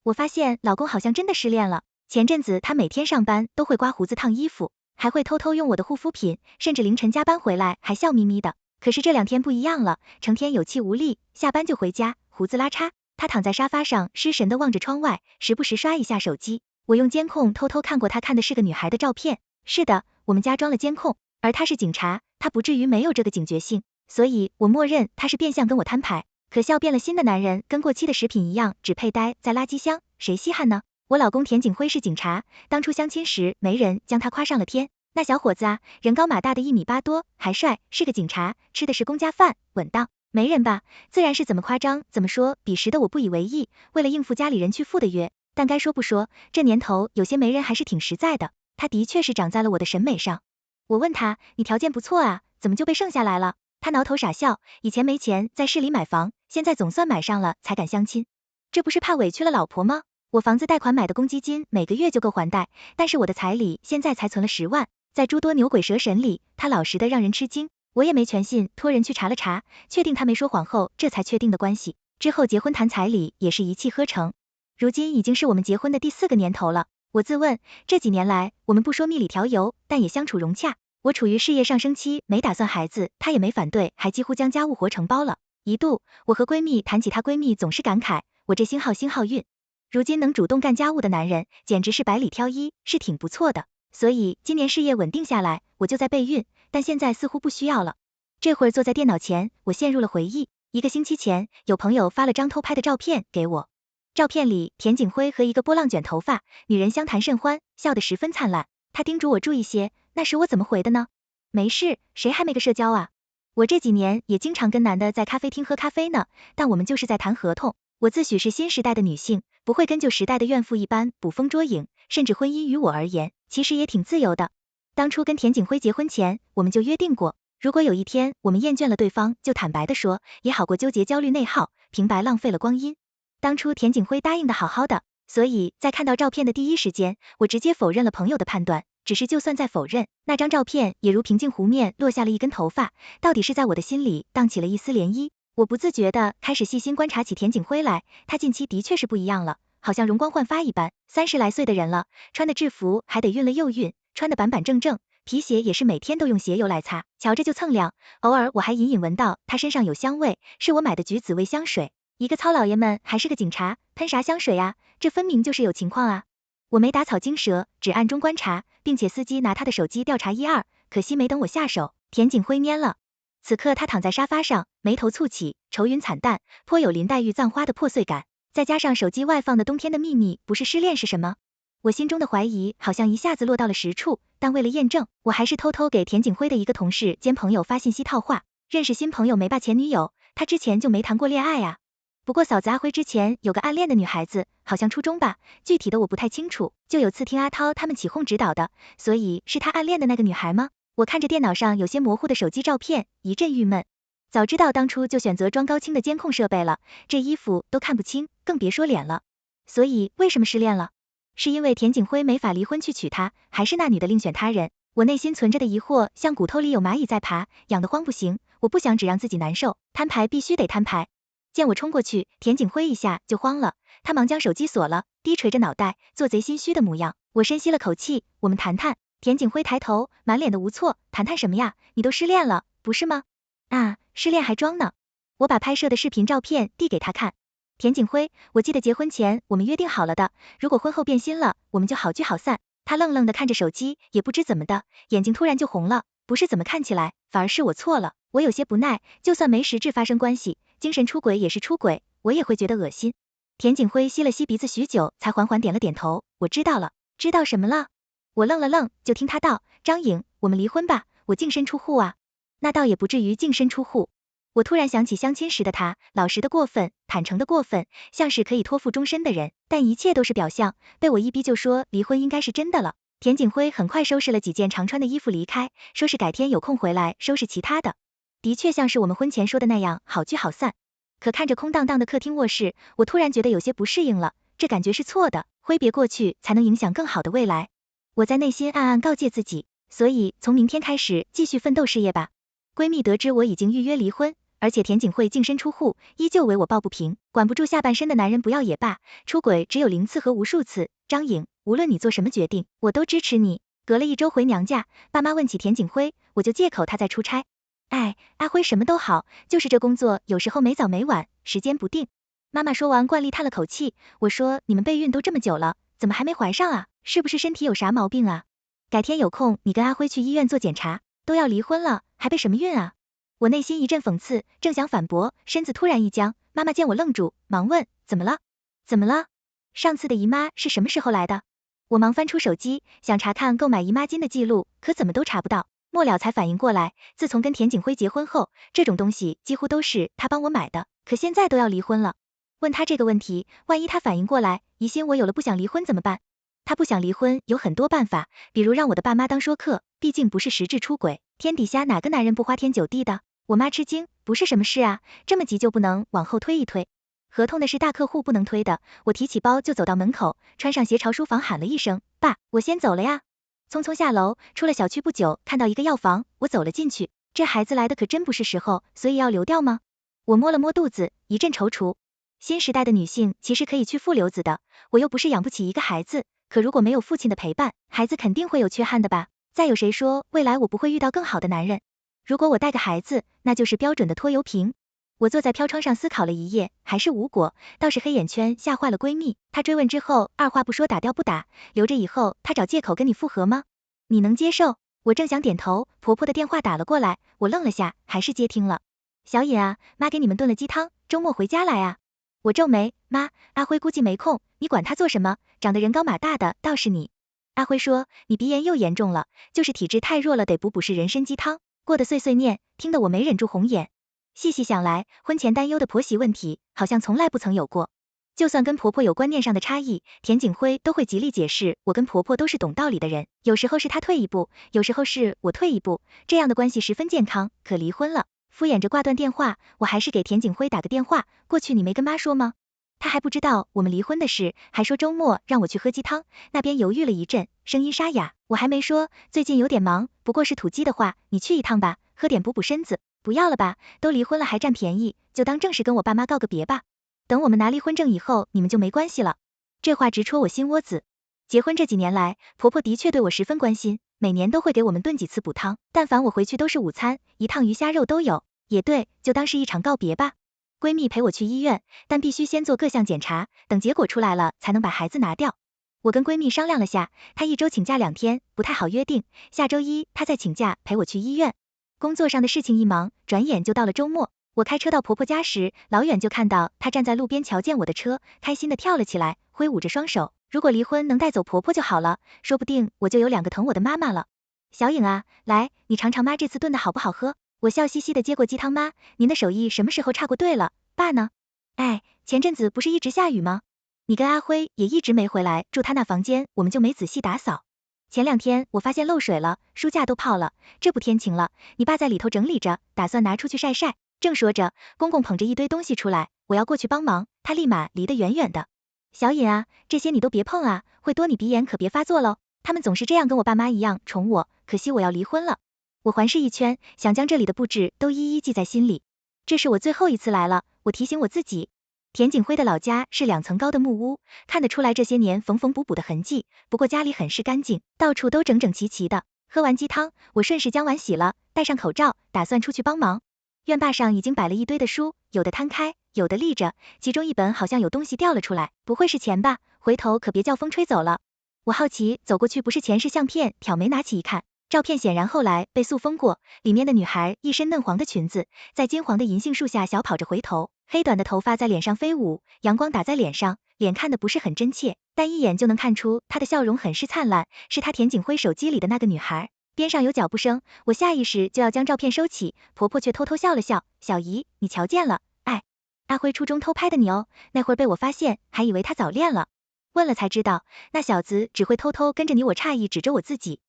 我发现老公好像真的失恋了。前阵子他每天上班都会刮胡子烫衣服，还会偷偷用我的护肤品，甚至凌晨加班回来还笑眯眯的。可是这2天不一样了，成天有气无力，下班就回家，胡子拉碴。他躺在沙发上失神的望着窗外，时不时刷一下手机。我用监控偷偷看过他看的是个女孩的照片。是的，我们家装了监控，而他是警察，他不至于没有这个警觉性，所以我默认他是变相跟我摊牌。可笑变了心的男人跟过期的食品一样，只配待在垃圾箱，谁稀罕呢？我老公田景辉是警察，当初相亲时没人将他夸上了天。那小伙子啊，人高马大的1米8多，还帅，是个警察，吃的是公家饭，稳当。没人吧？自然是怎么夸张怎么说，彼时的我不以为意，为了应付家里人去赴的约。但该说不说，这年头有些媒人还是挺实在的，他的确是长在了我的审美上。我问他，你条件不错啊，怎么就被剩下来了？他挠头傻笑，以前没钱在市里买房，现在总算买上了才敢相亲。这不是怕委屈了老婆吗？我房子贷款买的公积金每个月就够还贷，但是我的彩礼现在才存了10万，在诸多牛鬼蛇神里，他老实的让人吃惊。我也没全信，托人去查了查，确定他没说谎后，这才确定的关系。之后结婚谈彩礼也是一气呵成。如今已经是我们结婚的第4个年头了。我自问，这几年来，我们不说蜜里调油，但也相处融洽。我处于事业上升期，没打算孩子，他也没反对，还几乎将家务活承包了。一度，我和闺蜜谈起她，闺蜜总是感慨，我这星号运。如今能主动干家务的男人，简直是百里挑一，是挺不错的。所以今年事业稳定下来，我就在备孕，但现在似乎不需要了。这会儿坐在电脑前，我陷入了回忆。1个星期前，有朋友发了张偷拍的照片给我，照片里田景辉和一个波浪卷头发女人相谈甚欢，笑得十分灿烂。他叮嘱我注意些，那时我怎么回的呢？没事，谁还没个社交啊？我这几年也经常跟男的在咖啡厅喝咖啡呢，但我们就是在谈合同。我自诩是新时代的女性，不会跟旧时代的怨妇一般捕风捉影，甚至婚姻于我而言，其实也挺自由的。当初跟田景辉结婚前，我们就约定过，如果有一天我们厌倦了对方，就坦白的说，也好过纠结焦虑内耗，平白浪费了光阴。当初田景辉答应的好好的，所以在看到照片的第一时间，我直接否认了朋友的判断。只是就算再否认，那张照片也如平静湖面落下了一根头发，到底是在我的心里荡起了一丝涟漪。我不自觉的开始细心观察起田景辉来，他近期的确是不一样了，好像容光焕发一般，30来岁的人了，穿的制服还得熨了又熨，穿的板板正正，皮鞋也是每天都用鞋油来擦，瞧着就锃亮。偶尔我还隐隐闻到他身上有香味，是我买的橘子味香水。一个糙老爷们还是个警察，喷啥香水啊？这分明就是有情况啊！我没打草惊蛇，只暗中观察，并且伺机拿他的手机调查1、2，可惜没等我下手，田景辉蔫了。此刻他躺在沙发上，眉头蹙起，愁云惨淡，颇有林黛玉葬花的破碎感。再加上手机外放的冬天的秘密，不是失恋是什么？我心中的怀疑好像一下子落到了实处，但为了验证，我还是偷偷给田景辉的一个同事兼朋友发信息套话，认识新朋友没吧前女友，他之前就没谈过恋爱啊。不过嫂子阿辉之前有个暗恋的女孩子，好像初中吧，具体的我不太清楚，就有次听阿涛他们起哄指导的，所以是他暗恋的那个女孩吗？我看着电脑上有些模糊的手机照片，一阵郁闷。早知道当初就选择装高清的监控设备了，这衣服都看不清，更别说脸了。所以为什么失恋了？是因为田景辉没法离婚去娶她，还是那女的另选他人？我内心存着的疑惑像骨头里有蚂蚁在爬，痒得慌不行，我不想只让自己难受，摊牌必须得摊牌。见我冲过去，田景辉一下就慌了，他忙将手机锁了，低垂着脑袋，做贼心虚的模样。我深吸了口气，我们谈谈。田景辉抬头，满脸的无措，谈谈什么呀？你都失恋了，不是吗？啊，失恋还装呢。我把拍摄的视频照片递给他看。田景辉，我记得结婚前我们约定好了的，如果婚后变心了，我们就好聚好散。他愣愣的看着手机，也不知怎么的，眼睛突然就红了，不是怎么看起来，反而是我错了。我有些不耐，就算没实质发生关系，精神出轨也是出轨，我也会觉得恶心。田景辉吸了吸鼻子许久，才缓缓点了点头，我知道了。知道什么了？我愣了愣，就听他道，张颖，我们离婚吧，我净身出户啊。那倒也不至于净身出户。我突然想起相亲时的他，老实的过分，坦诚的过分，像是可以托付终身的人，但一切都是表象，被我一逼就说离婚应该是真的了。田景辉很快收拾了几件常穿的衣服离开，说是改天有空回来收拾其他的。的确像是我们婚前说的那样，好聚好散。可看着空荡荡的客厅卧室，我突然觉得有些不适应了，这感觉是错的，挥别过去才能影响更好的未来。我在内心暗暗告诫自己，所以从明天开始继续奋斗事业吧。闺蜜得知我已经预约离婚，而且田景惠净身出户，依旧为我抱不平，管不住下半身的男人不要也罢，出轨只有0次和无数次。张颖，无论你做什么决定，我都支持你。隔了1周回娘家，爸妈问起田景辉，我就借口他在出差。哎，阿辉什么都好，就是这工作有时候没早没晚，时间不定。妈妈说完，惯例叹了口气。我说，你们备孕都这么久了，怎么还没怀上啊？是不是身体有啥毛病啊？改天有空你跟阿辉去医院做检查，都要离婚了，还备什么孕啊？我内心一阵讽刺，正想反驳，身子突然一僵，妈妈见我愣住，忙问，怎么了？怎么了？上次的姨妈是什么时候来的？我忙翻出手机，想查看购买姨妈巾的记录，可怎么都查不到。末了才反应过来，自从跟田景辉结婚后，这种东西几乎都是他帮我买的，可现在都要离婚了。问他这个问题，万一他反应过来，疑心我有了不想离婚怎么办？他不想离婚有很多办法，比如让我的爸妈当说客，毕竟不是实质出轨，天底下哪个男人不花天酒地的？我妈吃惊，不是什么事啊，这么急就不能往后推一推？合同的是大客户不能推的。我提起包就走到门口，穿上鞋朝书房喊了一声，爸，我先走了呀。匆匆下楼，出了小区不久，看到一个药房，我走了进去。这孩子来的可真不是时候，所以要流掉吗？我摸了摸肚子，一阵踌躇。新时代的女性其实可以去负流子的，我又不是养不起一个孩子，可如果没有父亲的陪伴，孩子肯定会有缺憾的吧？再有谁说未来我不会遇到更好的男人？如果我带个孩子，那就是标准的拖油瓶。我坐在飘窗上思考了一夜，还是无果，倒是黑眼圈吓坏了闺蜜。她追问之后，二话不说打掉不打，留着以后她找借口跟你复合吗？你能接受？我正想点头，婆婆的电话打了过来，我愣了下，还是接听了。小尹啊，妈给你们炖了鸡汤，周末回家来啊。我皱眉，妈，阿辉估计没空，你管他做什么？长得人高马大的倒是你。阿辉说，你鼻炎又严重了，就是体质太弱了，得补补是人参鸡汤。过得碎碎念，听得我没忍住红眼。细细想来，婚前担忧的婆媳问题，好像从来不曾有过。就算跟婆婆有观念上的差异，田景辉都会极力解释，我跟婆婆都是懂道理的人，有时候是他退一步，有时候是我退一步，这样的关系十分健康。可离婚了，敷衍着挂断电话，我还是给田景辉打个电话，过去你没跟妈说吗？他还不知道我们离婚的事，还说周末让我去喝鸡汤，那边犹豫了一阵，声音沙哑，我还没说，最近有点忙，不过是土鸡的话，你去一趟吧，喝点补补身子。不要了吧，都离婚了还占便宜，就当正式跟我爸妈告个别吧。等我们拿离婚证以后，你们就没关系了。这话直戳我心窝子。结婚这几年来，婆婆的确对我十分关心，每年都会给我们炖几次补汤，但凡我回去都是午餐，一趟鱼虾肉都有。也对，就当是一场告别吧。闺蜜陪我去医院，但必须先做各项检查，等结果出来了才能把孩子拿掉。我跟闺蜜商量了下，她1周请假2天，不太好约定，下周一她再请假陪我去医院。工作上的事情一忙，转眼就到了周末。我开车到婆婆家时，老远就看到她站在路边瞧见我的车，开心的跳了起来，挥舞着双手。如果离婚能带走婆婆就好了，说不定我就有2个疼我的妈妈了。小颖啊，来，你尝尝妈这次炖的好不好喝？我笑嘻嘻的接过鸡汤，妈，您的手艺什么时候差过对了？爸呢？哎，前阵子不是一直下雨吗？你跟阿辉也一直没回来，住他那房间，我们就没仔细打扫。前2天我发现漏水了，书架都泡了，这不天晴了，你爸在里头整理着，打算拿出去晒晒。正说着，公公捧着一堆东西出来，我要过去帮忙，他立马离得远远的。小尹啊，这些你都别碰啊，会多你鼻炎可别发作喽。他们总是这样跟我爸妈一样宠我，可惜我要离婚了。我环视一圈，想将这里的布置都一一记在心里。这是我最后一次来了，我提醒我自己。田景辉的老家是2层高的木屋，看得出来这些年缝缝补补的痕迹，不过家里很是干净，到处都整整齐齐的。喝完鸡汤，我顺势将碗洗了，戴上口罩，打算出去帮忙。院坝上已经摆了一堆的书，有的摊开，有的立着，其中一本好像有东西掉了出来，不会是钱吧？回头可别叫风吹走了。我好奇走过去，不是钱是相片，挑眉拿起一看，照片显然后来被塑封过，里面的女孩一身嫩黄的裙子，在金黄的银杏树下小跑着回头，黑短的头发在脸上飞舞，阳光打在脸上，脸看得不是很真切，但一眼就能看出她的笑容很是灿烂，是她田景辉手机里的那个女孩。边上有脚步声，我下意识就要将照片收起，婆婆却偷偷笑了笑，小姨，你瞧见了，哎，阿辉初中偷拍的你哦，那会儿被我发现，还以为他早恋了，问了才知道，那小子只会偷偷跟着你，我诧异指着我自己，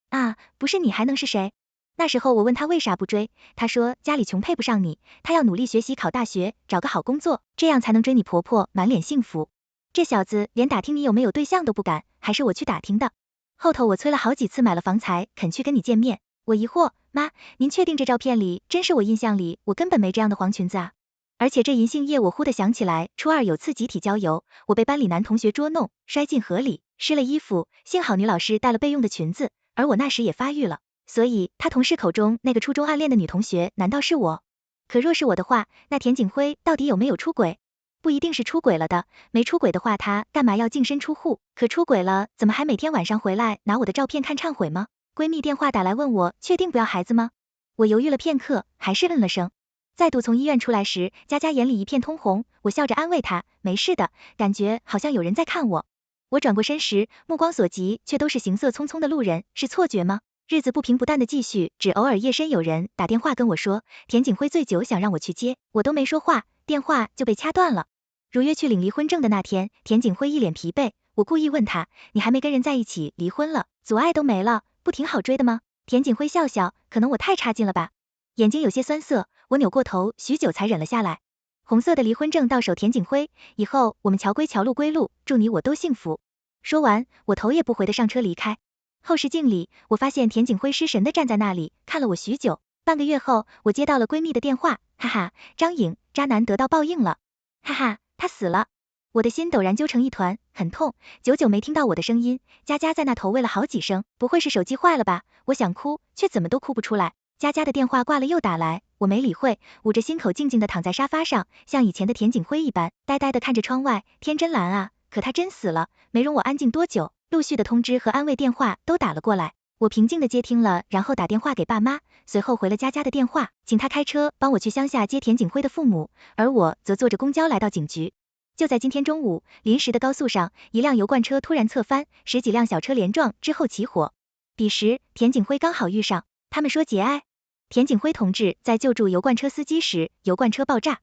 啊，不是你还能是谁？那时候我问他为啥不追，他说家里穷配不上你，他要努力学习考大学，找个好工作，这样才能追你婆婆满脸幸福。这小子连打听你有没有对象都不敢，还是我去打听的。后头我催了好几次买了房才肯去跟你见面。我疑惑，妈，您确定这照片里真是我？印象里我根本没这样的黄裙子啊。而且这银杏叶我忽地想起来，初二有次集体郊游，我被班里男同学捉弄，摔进河里，湿了衣服，幸好女老师带了备用的裙子，而我那时也发育了，所以他同事口中那个初中暗恋的女同学难道是我？可若是我的话，那田景辉到底有没有出轨？不一定是出轨了的，没出轨的话他干嘛要净身出户？可出轨了，怎么还每天晚上回来拿我的照片看忏悔吗？闺蜜电话打来问我，确定不要孩子吗？我犹豫了片刻，还是嗯了声。再度从医院出来时，佳佳眼里一片通红，我笑着安慰她，没事的，感觉好像有人在看我。我转过身时，目光所及却都是行色匆匆的路人，是错觉吗？日子不平不淡的继续，只偶尔夜深有人打电话跟我说，田景辉醉酒想让我去接，我都没说话，电话就被掐断了。如约去领离婚证的那天，田景辉一脸疲惫，我故意问他，你还没跟人在一起，离婚了，阻碍都没了，不挺好追的吗？田景辉笑笑，可能我太差劲了吧。眼睛有些酸涩，我扭过头，许久才忍了下来。红色的离婚证到手，田景辉，以后我们桥归桥，路归路，祝你我都幸福。说完，我头也不回的上车离开。后视镜里，我发现田景辉失神的站在那里，看了我许久。半个月后，我接到了闺蜜的电话，哈哈，张颖，渣男得到报应了，哈哈，他死了。我的心陡然揪成一团，很痛，久久没听到我的声音。佳佳在那头喂了好几声，不会是手机坏了吧？我想哭，却怎么都哭不出来。佳佳的电话挂了又打来，我没理会，捂着心口静静的躺在沙发上，像以前的田景辉一般，呆呆的看着窗外，天真蓝啊，可他真死了。没容我安静多久，陆续的通知和安慰电话都打了过来，我平静的接听了，然后打电话给爸妈，随后回了佳佳的电话，请他开车帮我去乡下接田景辉的父母，而我则坐着公交来到警局。就在今天中午，临时的高速上，一辆油罐车突然侧翻，10几辆小车连撞之后起火。彼时，田景辉刚好遇上，他们说节哀。田景辉同志在救助油罐车司机时，油罐车爆炸。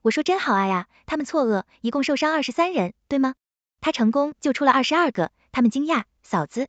我说真好啊呀，他们错愕，一共受伤23人，对吗？他成功救出了22个，他们惊讶，嫂子，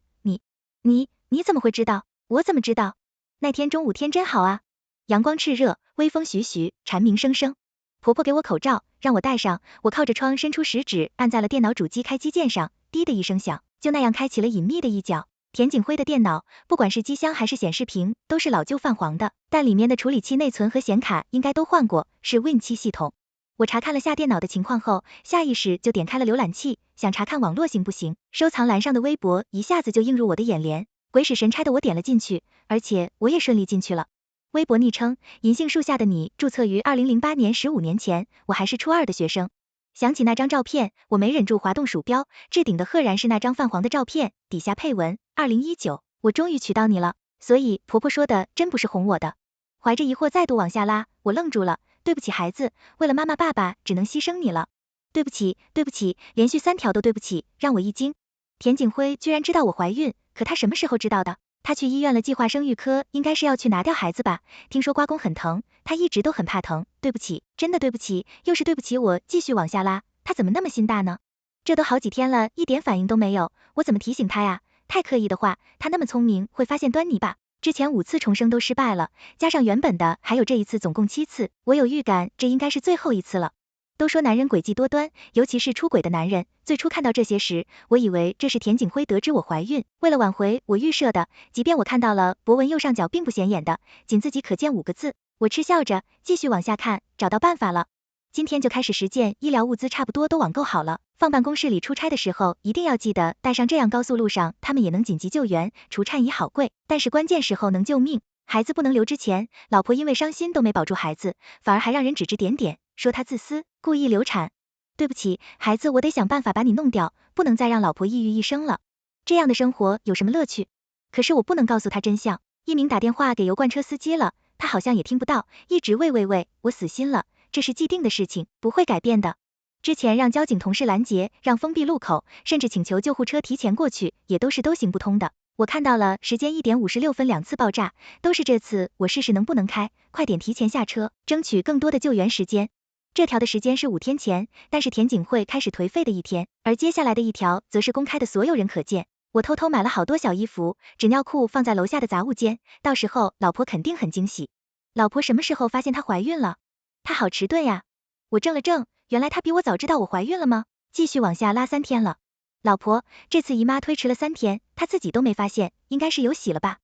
你怎么会知道？我怎么知道？那天中午天真好啊，阳光炽热，微风徐徐，蝉鸣声声。婆婆给我口罩，让我戴上，我靠着窗伸出食指，按在了电脑主机开机键上，滴的一声响，就那样开启了隐秘的一角。田景辉的电脑，不管是机箱还是显示屏，都是老旧泛黄的，但里面的处理器内存和显卡应该都换过，是 Win7系统。我查看了下电脑的情况后，下意识就点开了浏览器，想查看网络行不行。收藏栏上的微博一下子就映入我的眼帘，鬼使神差的我点了进去，而且我也顺利进去了。微博昵称银杏树下的你，注册于2008年15年前，我还是初二的学生。想起那张照片，我没忍住滑动鼠标，置顶的赫然是那张泛黄的照片，底下配文2019，我终于娶到你了。所以婆婆说的真不是哄我的。怀着疑惑再度往下拉，我愣住了，对不起孩子，为了妈妈爸爸只能牺牲你了。对不起，对不起，连续3条都对不起，让我一惊。田景辉居然知道我怀孕，可他什么时候知道的？他去医院了计划生育科，应该是要去拿掉孩子吧，听说刮宫很疼，他一直都很怕疼，对不起，真的对不起，又是对不起。我继续往下拉，他怎么那么心大呢？这都好几天了，一点反应都没有，我怎么提醒他呀？太刻意的话，他那么聪明，会发现端倪吧？之前5次重生都失败了，加上原本的还有这一次，总共7次，我有预感这应该是最后一次了。都说男人诡计多端，尤其是出轨的男人。最初看到这些时，我以为这是田景辉得知我怀孕，为了挽回我预设的，即便我看到了博文右上角并不显眼的仅自己可见5个字，我嗤笑着继续往下看，找到办法了。今天就开始实践，医疗物资差不多都网购好了，放办公室里出差的时候一定要记得带上，这样高速路上他们也能紧急救援。除颤仪好贵，但是关键时候能救命。孩子不能留之前，老婆因为伤心都没保住孩子，反而还让人指指点点，说他自私，故意流产。对不起，孩子，我得想办法把你弄掉，不能再让老婆抑郁一生了。这样的生活有什么乐趣？可是我不能告诉他真相。一鸣打电话给油罐车司机了，他好像也听不到，一直喂，我死心了，这是既定的事情，不会改变的。之前让交警同事拦截，让封闭路口，甚至请求救护车提前过去，也都行不通的。我看到了时间1点56分2次爆炸，都是这次，我试试能不能开，快点提前下车，争取更多的救援时间。这条的时间是5天前，但是田景辉开始颓废的一天，而接下来的一条则是公开的，所有人可见。我偷偷买了好多小衣服、纸尿裤放在楼下的杂物间，到时候老婆肯定很惊喜。老婆什么时候发现她怀孕了？她好迟钝呀。我怔了怔，原来她比我早知道我怀孕了吗？继续往下拉3天了。老婆，这次姨妈推迟了3天，她自己都没发现，应该是有喜了吧？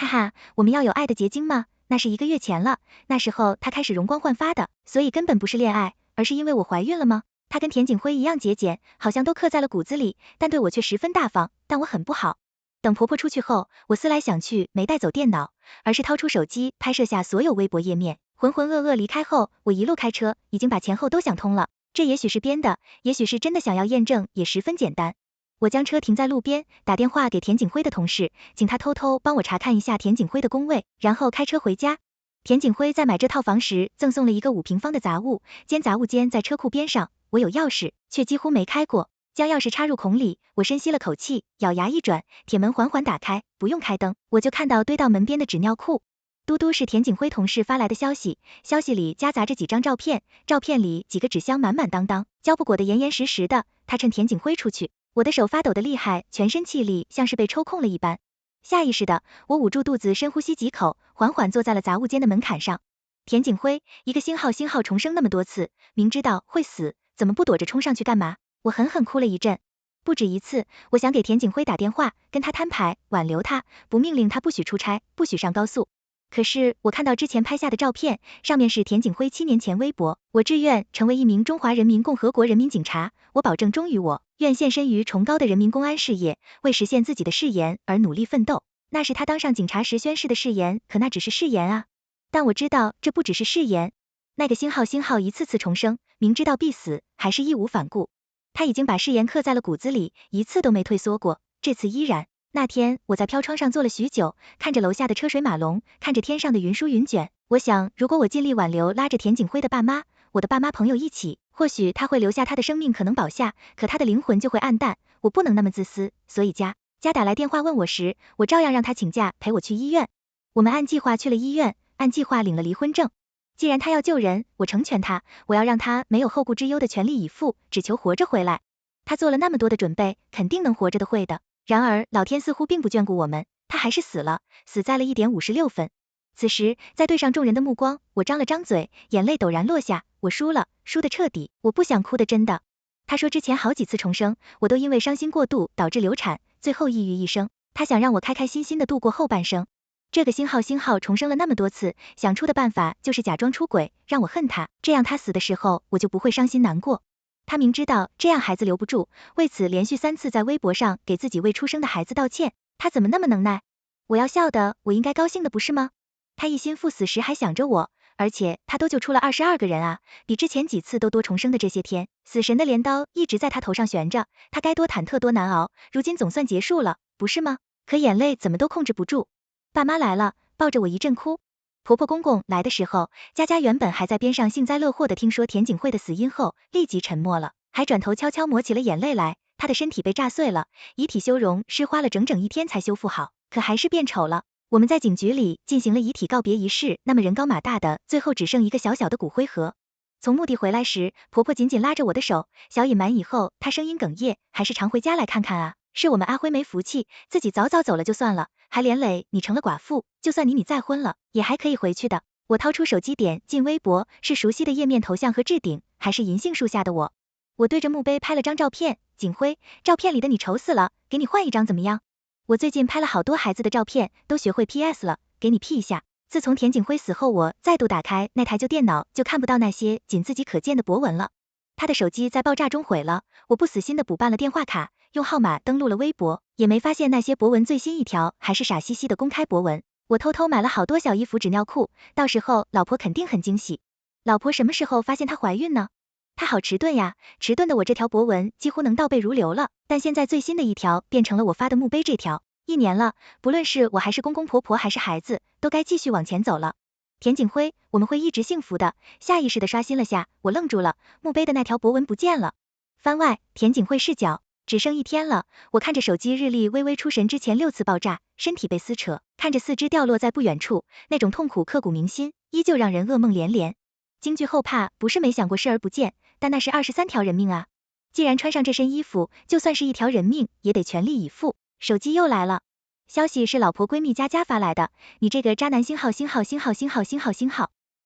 哈哈，我们要有爱的结晶吗？那是1个月前了，那时候他开始容光焕发的，所以根本不是恋爱，而是因为我怀孕了吗？他跟田景辉一样节俭，好像都刻在了骨子里，但对我却十分大方，但我很不好。等婆婆出去后，我思来想去没带走电脑，而是掏出手机拍摄下所有微博页面，浑浑噩噩离开后，我一路开车，已经把前后都想通了。这也许是编的，也许是真的想要验证，也十分简单。我将车停在路边，打电话给田景辉的同事，请他偷偷帮我查看一下田景辉的工位，然后开车回家。田景辉在买这套房时赠送了一个5平方的杂物间，杂物间在车库边上，我有钥匙，却几乎没开过。将钥匙插入孔里，我深吸了口气，咬牙一转，铁门缓缓打开，不用开灯，我就看到堆到门边的纸尿裤。嘟嘟是田景辉同事发来的消息，消息里夹杂着几张照片，照片里几个纸箱满满当当，胶布裹得严严实实的。他趁田景辉出去，我的手发抖得厉害，全身气力像是被抽空了一般。下意识的，我捂住肚子，深呼吸几口，缓缓坐在了杂物间的门槛上。田景辉，一个星号重生那么多次，明知道会死，怎么不躲着冲上去干嘛？我狠狠哭了一阵。不止一次，我想给田景辉打电话，跟他摊牌，挽留他，不命令他不许出差，不许上高速。可是我看到之前拍下的照片，上面是田景辉7年前微博，我志愿成为一名中华人民共和国人民警察，我保证忠于我，愿献身于崇高的人民公安事业，为实现自己的誓言而努力奋斗。那是他当上警察时宣誓的誓言，可那只是誓言啊。但我知道这不只是誓言，那个星号一次次重生，明知道必死，还是义无反顾。他已经把誓言刻在了骨子里，一次都没退缩过，这次依然。那天我在飘窗上坐了许久，看着楼下的车水马龙，看着天上的云舒云卷，我想如果我尽力挽留拉着田景辉的爸妈，我的爸妈朋友一起，或许他会留下，他的生命可能保下，可他的灵魂就会暗淡。我不能那么自私，所以家打来电话问我时，我照样让他请假陪我去医院。我们按计划去了医院，按计划领了离婚证。既然他要救人，我成全他，我要让他没有后顾之忧的全力以赴，只求活着回来。他做了那么多的准备，肯定能活着的会的。然而老天似乎并不眷顾我们，他还是死了，死在了1点56分。此时在对上众人的目光，我张了张嘴，眼泪陡然落下，我输了，输得彻底，我不想哭的，真的。他说之前好几次重生，我都因为伤心过度导致流产，最后抑郁一生，他想让我开开心心的度过后半生。这个星号重生了那么多次，想出的办法就是假装出轨，让我恨他，这样他死的时候我就不会伤心难过。他明知道这样孩子留不住，为此连续3次在微博上给自己未出生的孩子道歉，他怎么那么能耐？我要笑的，我应该高兴的不是吗？他一心赴死时还想着我，而且他都救出了22个人啊，比之前几次都多重生的这些天，死神的镰刀一直在他头上悬着，他该多忐忑多难熬，如今总算结束了，不是吗？可眼泪怎么都控制不住。爸妈来了，抱着我一阵哭。婆婆公公来的时候，佳佳原本还在边上幸灾乐祸的听说田景辉的死因后，立即沉默了，还转头悄悄抹起了眼泪来。她的身体被炸碎了，遗体修容师花了整整1天才修复好，可还是变丑了。我们在警局里进行了遗体告别仪式，那么人高马大的，最后只剩一个小小的骨灰盒。从墓地回来时，婆婆紧紧拉着我的手，小隐瞒以后，她声音哽咽，还是常回家来看看啊。是我们阿辉没福气，自己早早走了就算了，还连累你成了寡妇，就算你再婚了，也还可以回去的。我掏出手机点进微博，是熟悉的页面头像和置顶，还是银杏树下的我。我对着墓碑拍了张照片，景辉，照片里的你丑死了，给你换一张怎么样？我最近拍了好多孩子的照片，都学会 PS 了，给你 P 一下。自从田景辉死后，我再度打开那台旧电脑，就看不到那些仅自己可见的博文了。他的手机在爆炸中毁了，我不死心的补办了电话卡，用号码登录了微博，也没发现那些博文最新一条还是傻兮兮的公开博文。我偷偷买了好多小衣服纸尿裤，到时候老婆肯定很惊喜。老婆什么时候发现她怀孕呢？她好迟钝呀，迟钝的我这条博文几乎能倒背如流了，但现在最新的一条变成了我发的墓碑这条。1年了，不论是我还是公公婆婆还是孩子，都该继续往前走了。田景辉，我们会一直幸福的。下意识的刷新了下，我愣住了，墓碑的那条博文不见了。番外，田景辉视角，只剩1天了，我看着手机日历微微出神，之前6次爆炸，身体被撕扯，看着4肢掉落在不远处，那种痛苦刻骨铭心，依旧让人噩梦连连。惊惧后怕，不是没想过视而不见，但那是23条人命啊！既然穿上这身衣服，就算是1条人命，也得全力以赴。手机又来了。消息是老婆闺蜜佳佳发来的，你这个渣男星号。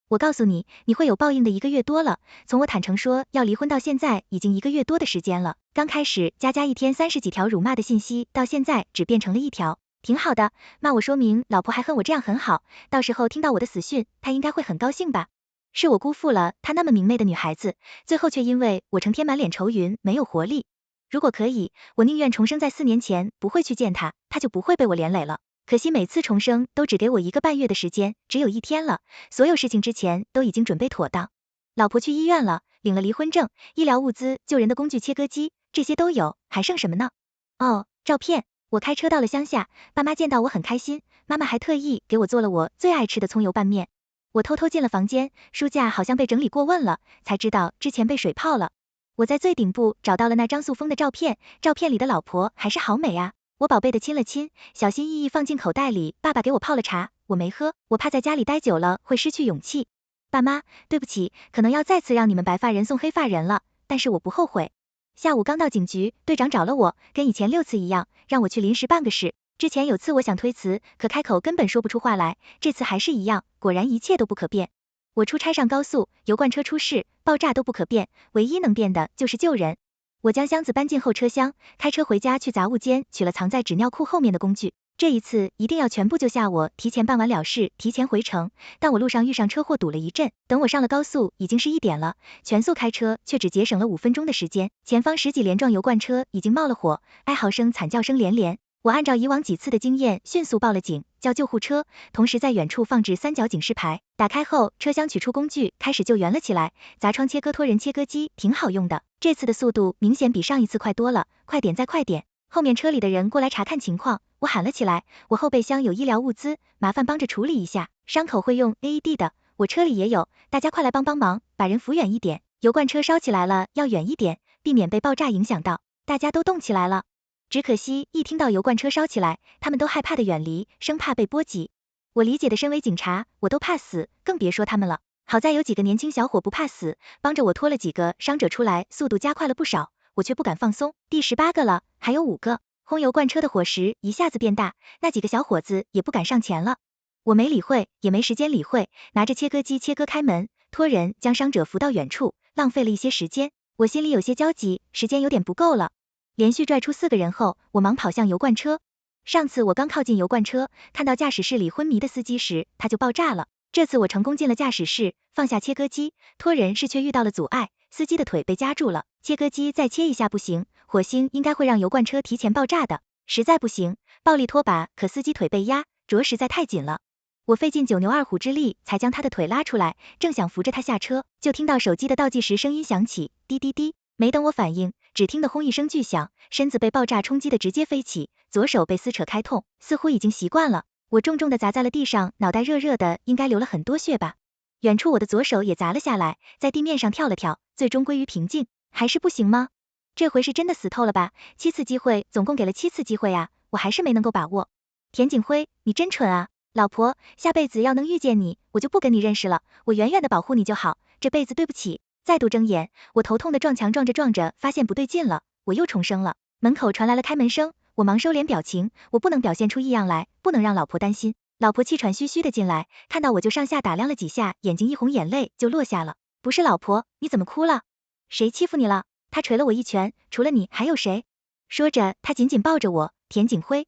我告诉你，你会有报应的。1个月多了，从我坦诚说要离婚到现在，已经1个月多的时间了。刚开始佳佳一天30几条辱骂的信息，到现在只变成了1条。挺好的，骂我说明老婆还恨我这样很好，到时候听到我的死讯，她应该会很高兴吧。是我辜负了她那么明媚的女孩子，最后却因为我成天满脸愁云，没有活力。如果可以，我宁愿重生在4年前，不会去见她，她就不会被我连累了。可惜每次重生都只给我1个半月的时间，只有1天了，所有事情之前都已经准备妥当。老婆去医院了，领了离婚证，医疗物资、救人的工具、切割机，这些都有，还剩什么呢？哦，照片。我开车到了乡下，爸妈见到我很开心，妈妈还特意给我做了我最爱吃的葱油拌面。我偷偷进了房间，书架好像被整理过问了，才知道之前被水泡了。我在最顶部找到了那张塑封的照片，照片里的老婆还是好美啊。我宝贝的亲了亲，小心翼翼放进口袋里。爸爸给我泡了茶，我没喝，我怕在家里待久了会失去勇气。爸妈，对不起，可能要再次让你们白发人送黑发人了，但是我不后悔。下午刚到警局，队长找了我，跟以前6次一样，让我去临时办个事。之前有次我想推辞，可开口根本说不出话来，这次还是一样，果然一切都不可变。我出差上高速，油罐车出事，爆炸都不可变，唯一能变的就是救人。我将箱子搬进后车厢，开车回家去杂物间取了藏在纸尿裤后面的工具。这一次一定要全部救下我，提前办完了事，提前回城。但我路上遇上车祸堵了一阵，等我上了高速已经是1点了，全速开车却只节省了5分钟的时间。前方10几连撞油罐车已经冒了火，哀嚎声惨叫声连连。我按照以往几次的经验，迅速报了警，叫救护车，同时在远处放置3角警示牌。打开后，车厢取出工具，开始救援了起来。砸窗切割拖人切割机挺好用的，这次的速度明显比上一次快多了，快点再快点。后面车里的人过来查看情况，我喊了起来，我后备箱有医疗物资，麻烦帮着处理一下，伤口会用 AED 的，我车里也有，大家快来帮帮忙，把人扶远一点，油罐车烧起来了，要远一点，避免被爆炸影响到。大家都动起来了，只可惜一听到油罐车烧起来，他们都害怕的远离，生怕被波及。我理解的，身为警察，我都怕死，更别说他们了。好在有几个年轻小伙不怕死，帮着我拖了几个伤者出来，速度加快了不少。我却不敢放松，第18个了，还有5个。轰油罐车的火势一下子变大，那几个小伙子也不敢上前了。我没理会，也没时间理会，拿着切割机切割开门，拖人将伤者扶到远处，浪费了一些时间。我心里有些焦急，时间有点不够了。连续拽出4个人后，我忙跑向油罐车。上次我刚靠近油罐车，看到驾驶室里昏迷的司机时，它就爆炸了。这次我成功进了驾驶室，放下切割机，拖人时却遇到了阻碍。司机的腿被夹住了，切割机再切一下不行，火星应该会让油罐车提前爆炸的，实在不行，暴力拖把，可司机腿被压，着实在太紧了。我费尽9牛2虎之力才将他的腿拉出来，正想扶着他下车，就听到手机的倒计时声音响起，滴滴滴，没等我反应，只听得轰一声巨响，身子被爆炸冲击的直接飞起，左手被撕扯开痛，似乎已经习惯了。我重重的砸在了地上，脑袋热热的，应该流了很多血吧。远处我的左手也砸了下来，在地面上跳了跳，最终归于平静。还是不行吗？这回是真的死透了吧？7次机会，总共给了7次机会啊，我还是没能够把握。田景辉，你真蠢啊！老婆，下辈子要能遇见你，我就不跟你认识了，我远远的保护你就好，这辈子对不起。再度睁眼，我头痛的撞墙撞着撞着，发现不对劲了，我又重生了。门口传来了开门声，我忙收敛表情，我不能表现出异样来，不能让老婆担心。老婆气喘吁吁的进来，看到我就上下打量了几下，眼睛一红，眼泪就落下了。不是老婆，你怎么哭了？谁欺负你了？他捶了我一拳，除了你还有谁？说着，他紧紧抱着我。田景辉，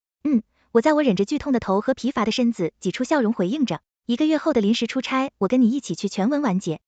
我在我忍着剧痛的头和疲乏的身子挤出笑容回应着。1个月后的临时出差，我跟你一起去全文完结。